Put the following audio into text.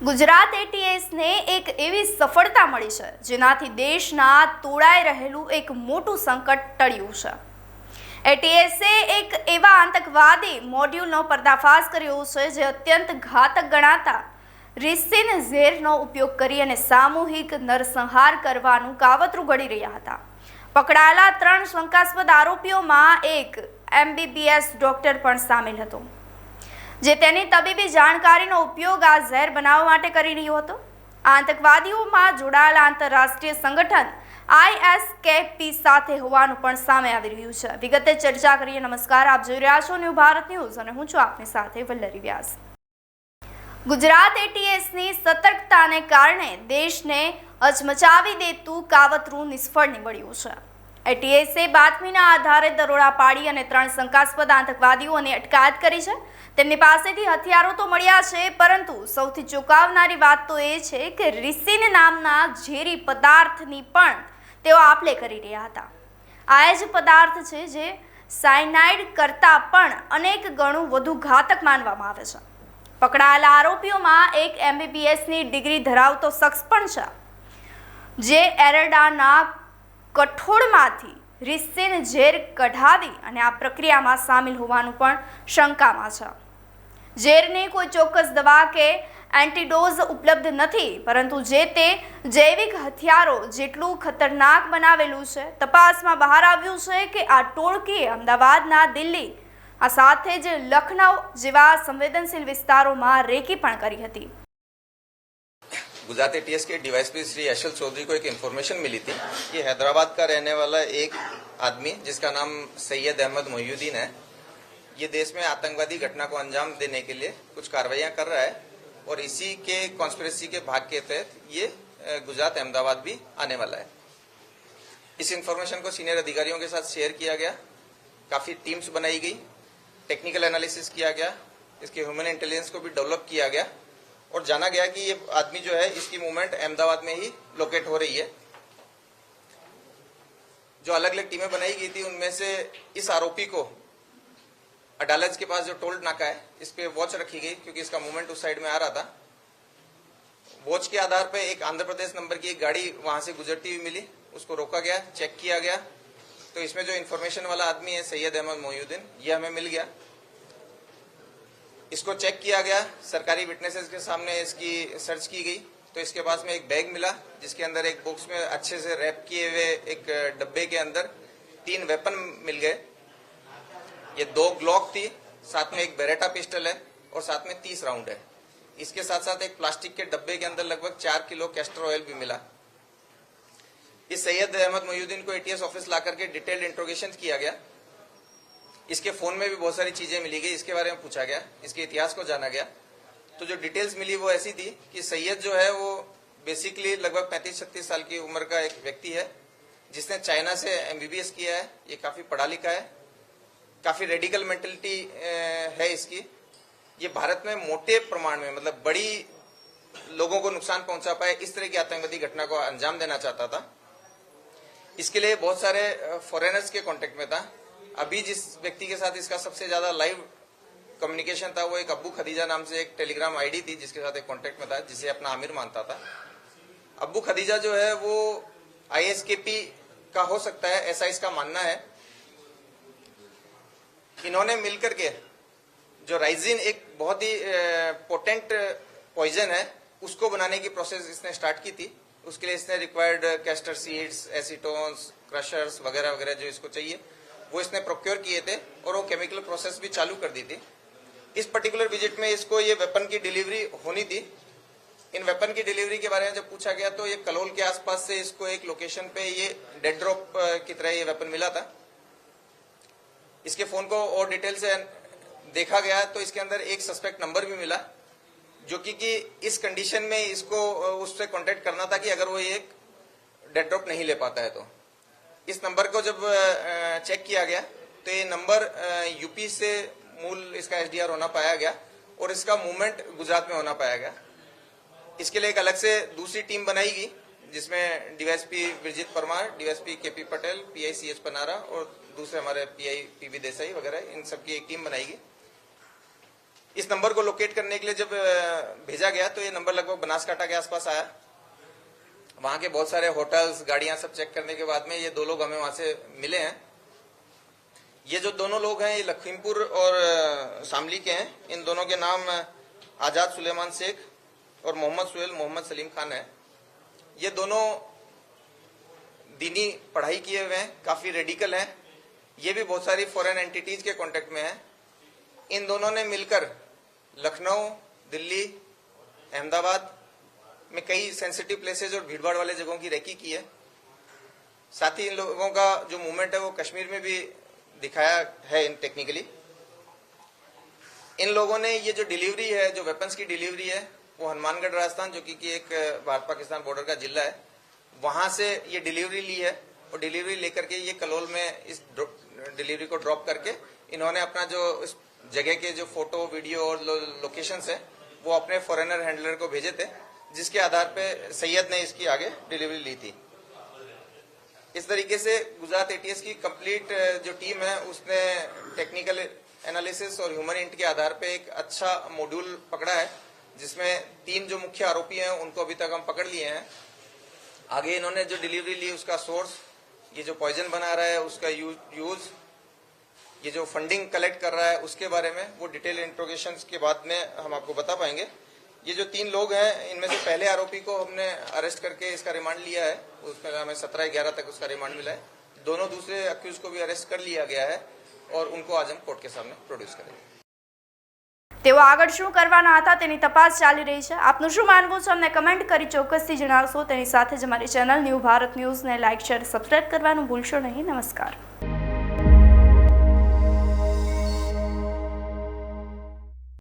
ગુજરાત એટીએસને એક એવી સફળતા મળી છે જેનાથી દેશના તોળાઈ રહેલું એક મોટું સંકટ ટળ્યું છે। એટીએસે એક એવા આતંકવાદી મોડ્યુલનો પર્દાફાશ કર્યો છે જે અત્યંત ઘાતક ગણાતા રિસિન ઝેરનો ઉપયોગ કરી અને સામૂહિક નરસંહાર કરવાનું કાવતરું ઘડી રહ્યા હતા। પકડાયેલા 3 શંકાસ્પદ આરોપીઓમાં એક MBBS ડોક્ટર પણ સામેલ હતો જે તેની તબીબી જાણકારીનો ઉપયોગ આ ઝેર બનાવવા માટે કરી રહ્યો હતો। આતંકવાદીઓમાં જોડાયેલા આંતરરાષ્ટ્રીય સંગઠન ISKP સાથે હોવાનું પણ સામે આવી રહ્યું છે। વિગતે ચર્ચા કરીએ। નમસ્કાર, આપ જોઈ રહ્યા છો ન્યૂ ભારત ન્યૂઝ અને હું છું આપની સાથે વલ્લરી વ્યાસ। ગુજરાત એટીએસની સતર્કતાને કારણે દેશને હચમચાવી દેતું કાવતરું નિષ્ફળ નીવડ્યું છે। એટીએસે બાતમીના આધારે દરોડા પાડી અને 3 શંકાસ્પદ આતંકવાદીઓની અટકાયત કરી છે। તેમની પાસેથી હથિયારો તો મળ્યા છે, પરંતુ સૌથી ચોંકાવનારી વાત તો એ છે કે રિસિન નામના ઝેરી પદાર્થની પણ તેઓ આપ-લે કરી રહ્યા હતા। આ જ પદાર્થ છે જે સાયનાઇડ કરતાં પણ અનેક ગણું વધુ ઘાતક માનવામાં આવે છે। પકડાયેલા આરોપીઓમાં એક MBBSની ડિગ્રી ધરાવતો શખ્સ પણ છે જે એરડાના કઠોળમાંથી રિસિન ઝેર કઢાવી અને આ પ્રક્રિયામાં સામેલ હોવાનું પણ શંકામાં છે। ઝેરની કોઈ ચોક્કસ દવા કે એન્ટીડોઝ ઉપલબ્ધ નથી, પરંતુ જે તે જૈવિક હથિયારો જેટલું ખતરનાક બનાવેલું છે। તપાસમાં બહાર આવ્યું છે કે આ ટોળકીએ અમદાવાદના દિલ્હી આ સાથે જ લખનઉ જેવા સંવેદનશીલ વિસ્તારોમાં રેકી પણ કરી હતી। गुजरात एटीएस के डीवाईएसपी श्री यशल चौधरी को एक इन्फॉर्मेशन मिली थी कि हैदराबाद का रहने वाला एक आदमी जिसका नाम सैयद अहमद मोहिउद्दीन है, ये देश में आतंकवादी घटना को अंजाम देने के लिए कुछ कार्रवाइयां कर रहा है और इसी के कॉन्स्पिरेसी के भाग के तहत ये गुजरात अहमदाबाद भी आने वाला है। इस इन्फॉर्मेशन को सीनियर अधिकारियों के साथ शेयर किया गया, काफी टीम्स बनाई गई, टेक्निकल एनालिसिस किया गया, इसके ह्यूमन इंटेलिजेंस को भी डेवलप किया गया और जाना गया कि ये आदमी जो है इसकी मूवमेंट अहमदाबाद में ही लोकेट हो रही है। जो अलग अलग टीमें बनाई गई थी उनमें से इस आरोपी को अडालज के पास जो टोल नाका है इस पे वॉच रखी गई क्योंकि इसका मूवमेंट उस साइड में आ रहा था। वॉच के आधार पे एक आंध्र प्रदेश नंबर की एक गाड़ी वहां से गुजरती हुई मिली, उसको रोका गया, चेक किया गया तो इसमें जो इन्फॉर्मेशन वाला आदमी है सैयद अहमद मोहिउद्दीन, ये हमें मिल गया। इसको चेक किया गया, सरकारी विटनेसेस के सामने इसकी सर्च की गई तो इसके पास में एक बैग मिला जिसके अंदर एक बॉक्स में अच्छे से रैप किए हुए एक डब्बे के अंदर 3 वेपन मिल गए। ये 2 ग्लॉक थी, साथ में एक बेरेटा पिस्टल है और साथ में 30 राउंड है। इसके साथ साथ एक प्लास्टिक के डब्बे के अंदर लगभग 4 किलो कैस्टर ऑयल भी मिला। इस सैयद अहमद मोहिउद्दीन को एटीएस ऑफिस ला करके डिटेल्ड इंट्रोगेशन किया गया। इसके फोन में भी बहुत सारी चीजें मिली गई, इसके बारे में पूछा गया, इसके इतिहास को जाना गया। तो जो डिटेल्स मिली वो ऐसी थी कि सैयद जो है वो बेसिकली लगभग 35-36 साल की उम्र का एक व्यक्ति है जिसने चाइना से MBBS किया है। ये काफी पढ़ा लिखा है, काफी रेडिकल मेंटेलिटी है इसकी। ये भारत में मोटे प्रमाण में मतलब बड़ी लोगों को नुकसान पहुंचा पाए इस तरह की आतंकवादी घटना को अंजाम देना चाहता था। इसके लिए बहुत सारे फॉरेनर्स के कांटेक्ट में था। अभी जिस व्यक्ति के साथ इसका सबसे ज्यादा लाइव कम्युनिकेशन था वो एक अब्बू खदीजा नाम से एक टेलीग्राम आईडी थी जिसके साथ एक कांटेक्ट में था, जिसे अपना आमिर मानता था। अब्बू खदीजा जो है वो ISKP का हो सकता है, ऐसा इसका मानना है। इन्होंने मिलकर के जो राइजिन एक बहुत ही पोटेंट पॉइजन है उसको बनाने की प्रोसेस इसने स्टार्ट की थी। उसके लिए इसने रिक्वायर्ड कैस्टर सीड्स, एसीटोन्स, क्रशर्स वगैरह वगैरह जो इसको चाहिए वो इसने प्रोक्योर किए थे और वो केमिकल प्रोसेस भी चालू कर दी थी। इस पर्टिकुलर विजिट में इसको ये वेपन की डिलीवरी होनी थी। इन वेपन की डिलीवरी के बारे में जब पूछा गया तो ये कलोल के आसपास से इसको एक लोकेशन पे ये डेड ड्रॉप की तरह ये वेपन मिला था। इसके फोन को और डिटेल से देखा गया तो इसके अंदर एक सस्पेक्ट नंबर भी मिला जो कि इस कंडीशन में इसको उससे कांटेक्ट करना था कि अगर वो एक डेड ड्रॉप नहीं ले पाता है तो। इस नंबर को जब चेक किया गया तो ये नंबर यूपी से मूल इसका SDR होना पाया गया और इसका मूवमेंट गुजरात में होना पाया गया। इसके लिए एक अलग से दूसरी टीम बनाई गई जिसमें DYSP Virjit Parmar, DYSP KP Patel, PI CS Panara और दूसरे हमारे PI PB देसाई वगैरह इन सबकी एक टीम बनाई गई। इस नंबर को लोकेट करने के लिए जब भेजा गया तो ये नंबर लगभग बनासकांठा के आसपास आया। वहां के बहुत सारे होटल्स, गाड़ियां सब चेक करने के बाद में ये 2 लोग हमें वहां से मिले हैं। ये जो दोनों लोग हैं ये लखीमपुर और शामली के हैं। इन दोनों के नाम आजाद सुलेमान शेख और मोहम्मद सुहेल मोहम्मद सलीम खान है। ये दोनों दीनी पढ़ाई किए हुए हैं, काफी रेडिकल हैं। ये भी बहुत सारी फॉरेन एंटिटीज के कांटेक्ट में हैं। इन दोनों ने मिलकर लखनऊ, दिल्ली, अहमदाबाद में कई सेंसिटिव प्लेसेस और भीड़भाड़ वाले जगहों की रेकी की है। साथ ही इन लोगों का जो मूवमेंट है वो कश्मीर में भी दिखाया है इन टेक्निकली। इन लोगों ने ये जो डिलीवरी है, जो वेपन्स की डिलीवरी है, वो हनुमानगढ़ राजस्थान, जो कि एक भारत पाकिस्तान बॉर्डर का जिला है, वहां से ये डिलीवरी ली है। और डिलीवरी लेकर के ये कलोल में इस डिलीवरी को ड्रॉप करके इन्होंने अपना जो इस जगह के जो फोटो, वीडियो और लोकेशंस है वो अपने फॉरेनर हैंडलर को भेजे थे, जिसके आधार पे सैयद ने इसकी आगे डिलीवरी ली थी। इस तरीके से गुजरात एटीएस की कंप्लीट जो टीम है उसने टेक्निकल एनालिसिस और ह्यूमन इंट के आधार पे एक अच्छा मॉड्यूल पकड़ा है, जिसमें 3 जो मुख्य आरोपी हैं उनको अभी तक हम पकड़ लिए हैं। आगे इन्होंने जो डिलीवरी ली उसका सोर्स, ये जो पॉइजन बना रहा है उसका यूज, ये जो फंडिंग कलेक्ट कर रहा है उसके बारे में वो डिटेल इंट्रोगेशन के बाद में हम आपको बता पाएंगे। ये जो 3 लोग हैं इनमें से पहले आरोपी को हमने अरेस्ट करके इसका रिमांड लिया है, उसमें हमें 17/11 तक उसका रिमांड मिला है। दोनों दूसरे अक्यूज को भी अरेस्ट कर लिया गया है और उनको आज हम कोर्ट के सामने प्रोड्यूस करेंगे। તેઓ આગળ શું કરવાના હતા તેની તપાસ ચાલી રહી છે। આપનું શું માનવું છે અમને કમેન્ટ કરી ચોક્કસથી જણાવશો। તેની સાથે જ અમારી ચેનલ ન્યૂ ભારત ન્યૂઝને લાઇક, શેર, સબસ્ક્રાઇબ કરવાનું ભૂલશો નહીં। નમસ્કાર।